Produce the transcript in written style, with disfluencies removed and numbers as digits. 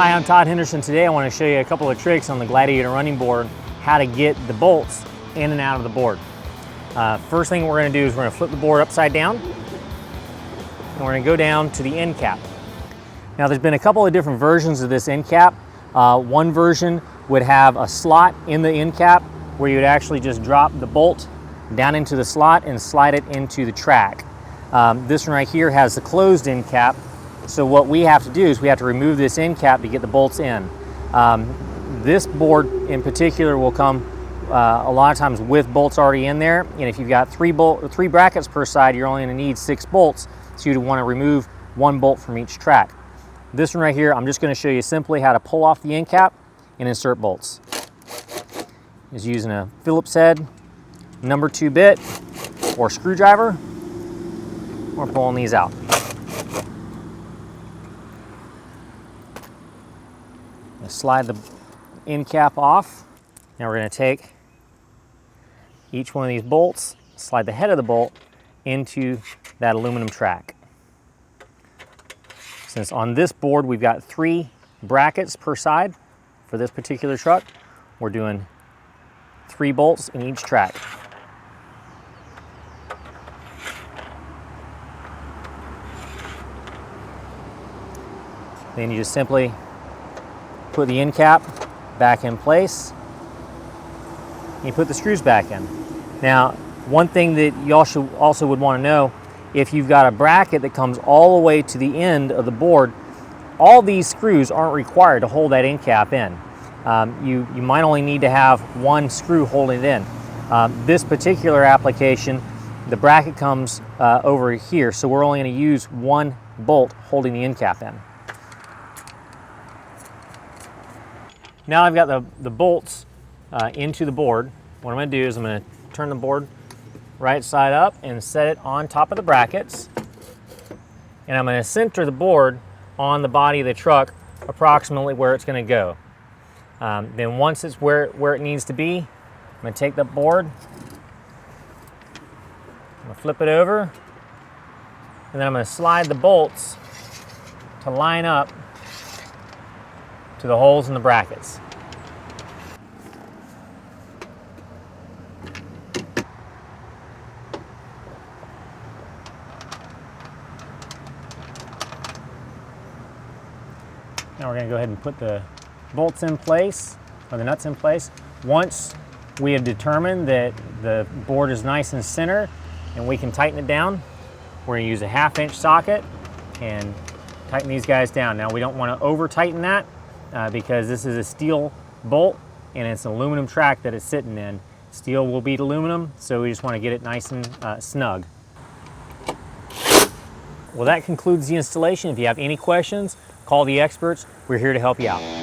Hi, I'm Todd Henderson. Today I want to show you a couple of tricks on the Gladiator running board, how to get the bolts in and out of the board. First thing we're going to do is we're going to flip the board upside down, and we're going to go down to the end cap. Now there's been a couple of different versions of this end cap. One version would have a slot in the end cap where you would actually just drop the bolt down into the slot and slide it into the track. This one right here has the closed end cap. So what we have to do is we have to remove this end cap to get the bolts in. This board in particular will come a lot of times with bolts already in there, and if you've got three brackets per side, you're only going to need 6 bolts, so you'd want to remove 1 bolt from each track. This one right here, I'm just going to show you simply how to pull off the end cap and insert bolts. Is using a Phillips head, number 2 bit, or screwdriver. We're pulling these out. Slide the end cap off. Now we're going to take each one of these bolts, slide the head of the bolt into that aluminum track. Since on this board we've got 3 brackets per side for this particular truck, we're doing 3 bolts in each track. Then you just simply put the end cap back in place. You put the screws back in. Now, one thing that you also would want to know, if you've got a bracket that comes all the way to the end of the board, all these screws aren't required to hold that end cap in. You might only need to have 1 screw holding it in. This particular application, the bracket comes over here, so we're only going to use 1 bolt holding the end cap in. Now I've got the bolts into the board. What I'm going to do is I'm going to turn the board right side up and set it on top of the brackets. And I'm going to center the board on the body of the truck approximately where it's going to go. Then once it's where it needs to be, I'm going to take the board, I'm going to flip it over, and then I'm going to slide the bolts to line up to the holes in the brackets. Now we're going to go ahead and put the bolts in place, or the nuts in place. Once we have determined that the board is nice and center and we can tighten it down, we're going to use a 1/2 inch socket and tighten these guys down. Now we don't want to over tighten that because this is a steel bolt and it's an aluminum track that it's sitting in. Steel will beat aluminum, so we just want to get it nice and snug. Well, that concludes the installation. If you have any questions, call the experts. We're here to help you out.